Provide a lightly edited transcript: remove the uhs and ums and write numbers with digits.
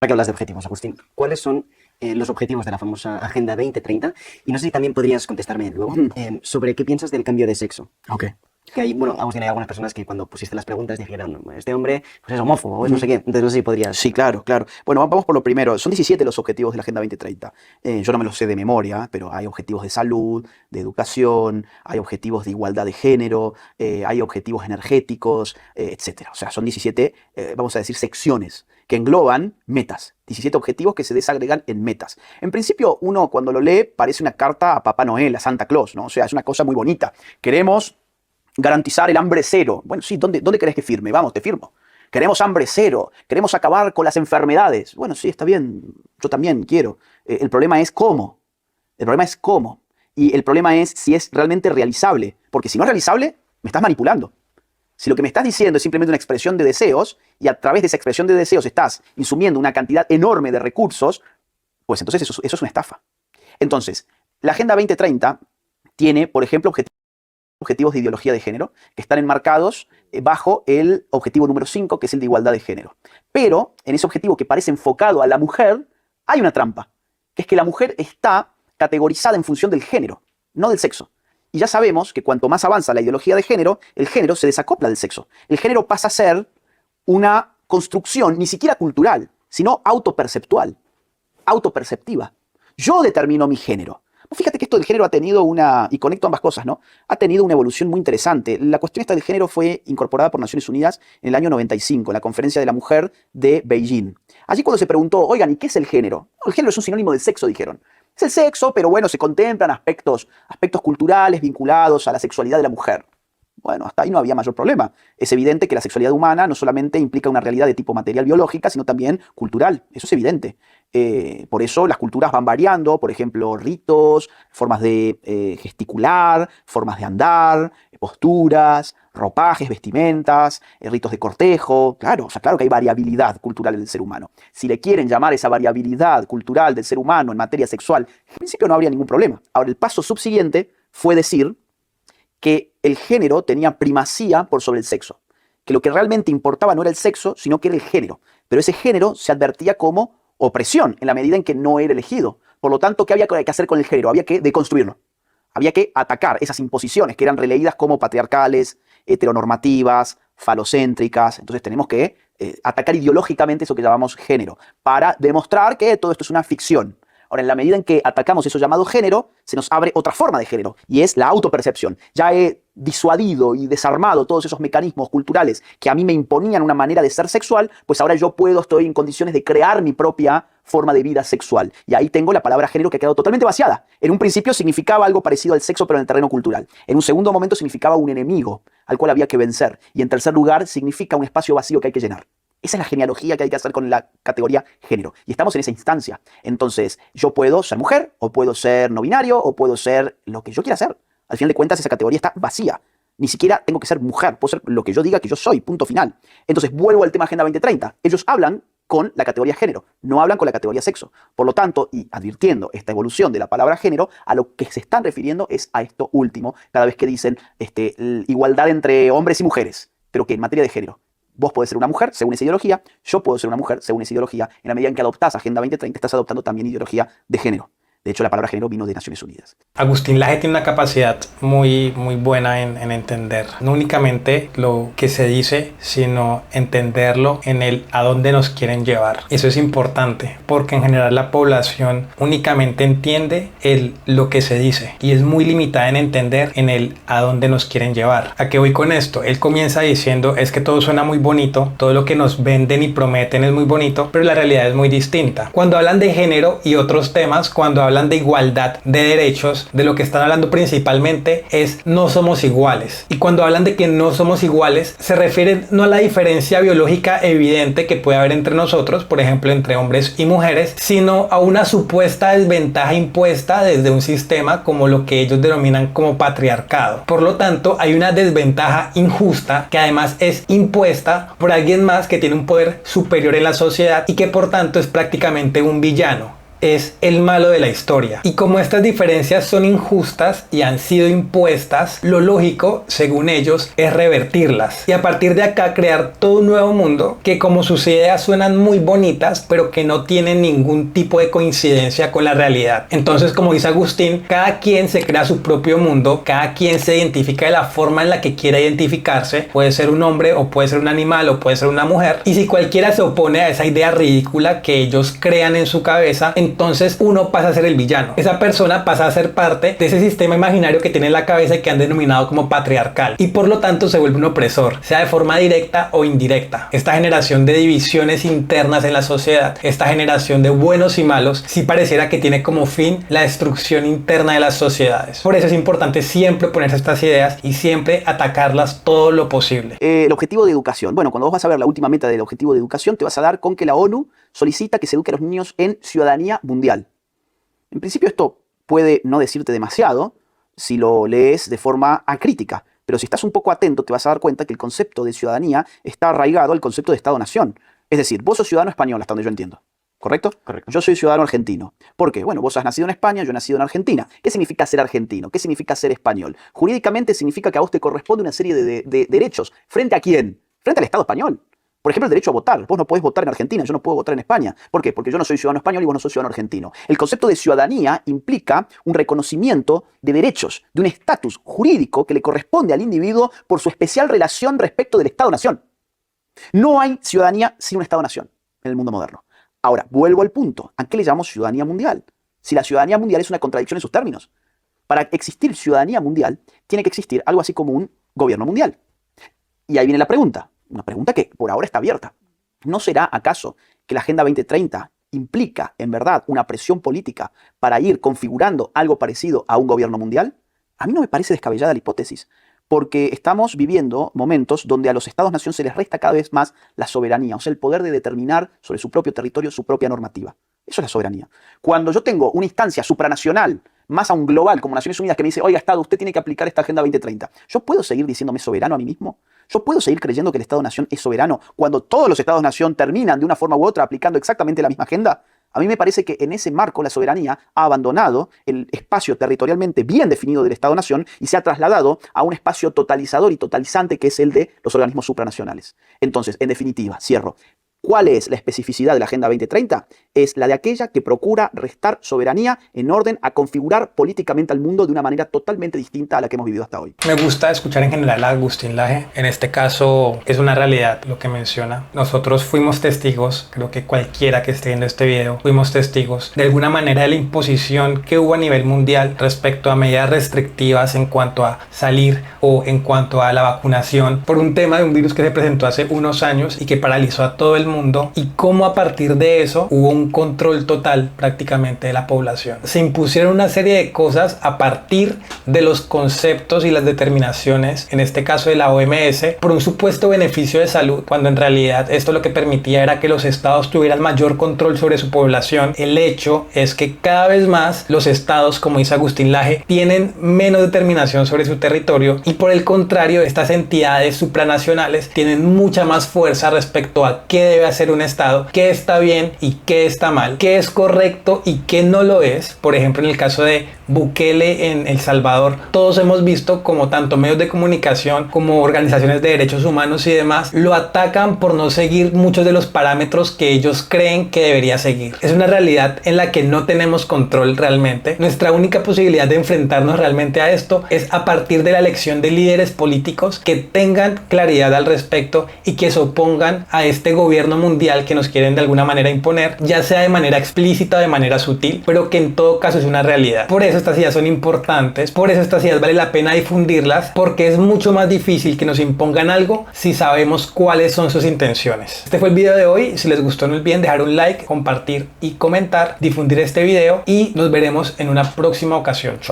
Ahora que hablas de objetivos, Agustín, ¿cuáles son los objetivos de la famosa Agenda 2030? Y no sé si también podrías contestarme luego sobre qué piensas del cambio de sexo. Ok. Que hay, bueno, Agustín, hay algunas personas que cuando pusiste las preguntas dijeron, este hombre pues es homófobo o es no sé qué. Entonces no sé si podrías... Sí, claro, claro. Bueno, vamos por lo primero. Son 17 los objetivos de la Agenda 2030. Yo no me los sé de memoria, pero hay objetivos de salud, de educación, hay objetivos de igualdad de género, hay objetivos energéticos, etcétera. O sea, son 17, vamos a decir, secciones que engloban metas. 17 objetivos que se desagregan en metas. En principio, uno cuando lo lee parece una carta a Papá Noel, a Santa Claus, ¿no? O sea, es una cosa muy bonita. Queremos garantizar el hambre cero. Bueno, sí, ¿dónde querés que firme? Vamos, te firmo. Queremos hambre cero, queremos acabar con las enfermedades. Bueno, sí, está bien, yo también quiero. El problema es cómo. El problema es cómo. Y el problema es si es realmente realizable. Porque si no es realizable, me estás manipulando. Si lo que me estás diciendo es simplemente una expresión de deseos y a través de esa expresión de deseos estás insumiendo una cantidad enorme de recursos, pues entonces eso es una estafa. Entonces, la Agenda 2030 tiene, por ejemplo, objetivos de ideología de género que están enmarcados bajo el objetivo número 5, que es el de igualdad de género. Pero en ese objetivo que parece enfocado a la mujer, hay una trampa, que es que la mujer está categorizada en función del género, no del sexo. Y ya sabemos que cuanto más avanza la ideología de género, el género se desacopla del sexo. El género pasa a ser una construcción ni siquiera cultural, sino autoperceptual, autoperceptiva. Yo determino mi género. Fíjate que esto del género ha tenido y conecto ambas cosas, ¿no? Ha tenido una evolución muy interesante. La cuestión esta del género fue incorporada por Naciones Unidas en el año 95, en la Conferencia de la Mujer de Beijing. Allí cuando se preguntó, oigan, ¿y qué es el género? No, el género es un sinónimo del sexo, dijeron. Es el sexo, pero bueno, se contemplan aspectos culturales vinculados a la sexualidad de la mujer. Bueno, hasta ahí no había mayor problema. Es evidente que la sexualidad humana no solamente implica una realidad de tipo material biológica, sino también cultural. Eso es evidente. Por eso las culturas van variando, por ejemplo, ritos, formas de gesticular, formas de andar, posturas, ropajes, vestimentas, ritos de cortejo. Claro, o sea, claro que hay variabilidad cultural en el ser humano. Si le quieren llamar esa variabilidad cultural del ser humano en materia sexual, en principio no habría ningún problema. Ahora, el paso subsiguiente fue decir que el género tenía primacía por sobre el sexo, que lo que realmente importaba no era el sexo, sino que era el género. Pero ese género se advertía como opresión en la medida en que no era elegido. Por lo tanto, ¿qué había que hacer con el género? Había que deconstruirlo. Había que atacar esas imposiciones que eran releídas como patriarcales, heteronormativas, falocéntricas. Entonces tenemos que atacar ideológicamente eso que llamamos género, para demostrar que todo esto es una ficción. Ahora, en la medida en que atacamos eso llamado género, se nos abre otra forma de género, y es la autopercepción. Ya he disuadido y desarmado todos esos mecanismos culturales que a mí me imponían una manera de ser sexual, pues ahora estoy en condiciones de crear mi propia forma de vida sexual. Y ahí tengo la palabra género que ha quedado totalmente vaciada. En un principio significaba algo parecido al sexo, pero en el terreno cultural. En un segundo momento significaba un enemigo al cual había que vencer. Y en tercer lugar significa un espacio vacío que hay que llenar. Esa es la genealogía que hay que hacer con la categoría género. Y estamos en esa instancia. Entonces, yo puedo ser mujer, o puedo ser no binario, o puedo ser lo que yo quiera ser. Al final de cuentas, esa categoría está vacía. Ni siquiera tengo que ser mujer, puedo ser lo que yo diga que yo soy, punto final. Entonces, vuelvo al tema Agenda 2030. Ellos hablan con la categoría género, no hablan con la categoría sexo. Por lo tanto, y advirtiendo esta evolución de la palabra género, a lo que se están refiriendo es a esto último, cada vez que dicen igualdad entre hombres y mujeres, pero que en materia de género. Vos podés ser una mujer según esa ideología, yo puedo ser una mujer según esa ideología. En la medida en que adoptás Agenda 2030, estás adoptando también ideología de género. De hecho, la palabra género vino de Naciones Unidas. Agustín Laje tiene una capacidad muy buena en entender no únicamente lo que se dice, sino entenderlo en el a dónde nos quieren llevar. Eso es importante porque en general la población únicamente entiende lo que se dice y es muy limitada en entender en el a dónde nos quieren llevar. ¿A qué voy con esto? Él comienza diciendo es que todo suena muy bonito, todo lo que nos venden y prometen es muy bonito, pero la realidad es muy distinta. Cuando hablan de género y otros temas, cuando hablan de igualdad de derechos, de lo que están hablando principalmente es no somos iguales. Y cuando hablan de que no somos iguales, se refieren no a la diferencia biológica evidente que puede haber entre nosotros, por ejemplo entre hombres y mujeres, sino a una supuesta desventaja impuesta desde un sistema como lo que ellos denominan como patriarcado. Por lo tanto, hay una desventaja injusta que además es impuesta por alguien más que tiene un poder superior en la sociedad y que por tanto es prácticamente un villano. es el malo de la historia. Y como estas diferencias son injustas y han sido impuestas, lo lógico, según ellos, es revertirlas. Y a partir de acá crear todo un nuevo mundo que, como sus ideas suenan muy bonitas, pero que no tienen ningún tipo de coincidencia con la realidad. Entonces, como dice Agustín, cada quien se crea su propio mundo, cada quien se identifica de la forma en la que quiera identificarse. Puede ser un hombre o puede ser un animal o puede ser una mujer. Y si cualquiera se opone a esa idea ridícula que ellos crean en su cabeza, entonces uno pasa a ser el villano. Esa persona pasa a ser parte de ese sistema imaginario que tiene en la cabeza y que han denominado como patriarcal. Y por lo tanto se vuelve un opresor, sea de forma directa o indirecta. Esta generación de divisiones internas en la sociedad, esta generación de buenos y malos, sí pareciera que tiene como fin la destrucción interna de las sociedades. Por eso es importante siempre ponerse estas ideas y siempre atacarlas todo lo posible. El objetivo de educación. Bueno, cuando vos vas a ver la última meta del objetivo de educación, te vas a dar con que la ONU solicita que se eduque a los niños en ciudadanía mundial. En principio esto puede no decirte demasiado si lo lees de forma acrítica, pero si estás un poco atento te vas a dar cuenta que el concepto de ciudadanía está arraigado al concepto de Estado-Nación. Es decir, vos sos ciudadano español, hasta donde yo entiendo. ¿Correcto? Correcto. Yo soy ciudadano argentino. ¿Por qué? Bueno, vos has nacido en España, yo he nacido en Argentina. ¿Qué significa ser argentino? ¿Qué significa ser español? Jurídicamente significa que a vos te corresponde una serie de derechos. ¿Frente a quién? Frente al Estado español. Por ejemplo, el derecho a votar. Vos no podés votar en Argentina, yo no puedo votar en España. ¿Por qué? Porque yo no soy ciudadano español y vos no sos ciudadano argentino. El concepto de ciudadanía implica un reconocimiento de derechos, de un estatus jurídico que le corresponde al individuo por su especial relación respecto del Estado-Nación. No hay ciudadanía sin un Estado-Nación en el mundo moderno. Ahora, vuelvo al punto. ¿A qué le llamamos ciudadanía mundial? Si la ciudadanía mundial es una contradicción en sus términos. Para existir ciudadanía mundial, tiene que existir algo así como un gobierno mundial. Y ahí viene la pregunta. Una pregunta que por ahora está abierta. ¿No será acaso que la Agenda 2030 implica, en verdad, una presión política para ir configurando algo parecido a un gobierno mundial? A mí no me parece descabellada la hipótesis, porque estamos viviendo momentos donde a los Estados-nación se les resta cada vez más la soberanía, o sea, el poder de determinar sobre su propio territorio su propia normativa. Eso es la soberanía. Cuando yo tengo una instancia supranacional, más a un global como Naciones Unidas, que me dice, oiga, Estado, usted tiene que aplicar esta Agenda 2030, ¿yo puedo seguir diciéndome soberano a mí mismo? ¿Yo puedo seguir creyendo que el Estado-nación es soberano cuando todos los Estados-nación terminan de una forma u otra aplicando exactamente la misma agenda? A mí me parece que en ese marco la soberanía ha abandonado el espacio territorialmente bien definido del Estado-nación y se ha trasladado a un espacio totalizador y totalizante que es el de los organismos supranacionales. Entonces, en definitiva, cierro. ¿Cuál es la especificidad de la Agenda 2030? Es la de aquella que procura restar soberanía en orden a configurar políticamente al mundo de una manera totalmente distinta a la que hemos vivido hasta hoy. Me gusta escuchar en general a Agustín Laje. En este caso es una realidad lo que menciona. Nosotros fuimos testigos, creo que cualquiera que esté viendo este video, fuimos testigos de alguna manera de la imposición que hubo a nivel mundial respecto a medidas restrictivas en cuanto a salir o en cuanto a la vacunación por un tema de un virus que se presentó hace unos años y que paralizó a todo el mundo, y cómo a partir de eso hubo un control total prácticamente de la población. Se impusieron una serie de cosas a partir de los conceptos y las determinaciones, en este caso de la OMS, por un supuesto beneficio de salud, cuando en realidad esto lo que permitía era que los estados tuvieran mayor control sobre su población. El hecho es que cada vez más los estados, como dice Agustín Laje, tienen menos determinación sobre su territorio, y por el contrario, estas entidades supranacionales tienen mucha más fuerza respecto a qué debe hacer un estado, qué está bien y qué está mal, qué es correcto y qué no lo es. Por ejemplo, en el caso de Bukele en El Salvador, todos hemos visto como tanto medios de comunicación como organizaciones de derechos humanos y demás lo atacan por no seguir muchos de los parámetros que ellos creen que debería seguir. Es una realidad en la que no tenemos control realmente. Nuestra única posibilidad de enfrentarnos realmente a esto es a partir de la elección de líderes políticos que tengan claridad al respecto y que se opongan a este gobierno mundial que nos quieren de alguna manera imponer, ya sea de manera explícita o de manera sutil, pero que en todo caso es una realidad. Por eso estas ideas son importantes, por eso estas ideas vale la pena difundirlas, porque es mucho más difícil que nos impongan algo si sabemos cuáles son sus intenciones. Este fue el video de hoy. Si les gustó, no olviden dejar un like, compartir y comentar, difundir este video, y nos veremos en una próxima ocasión. Chau.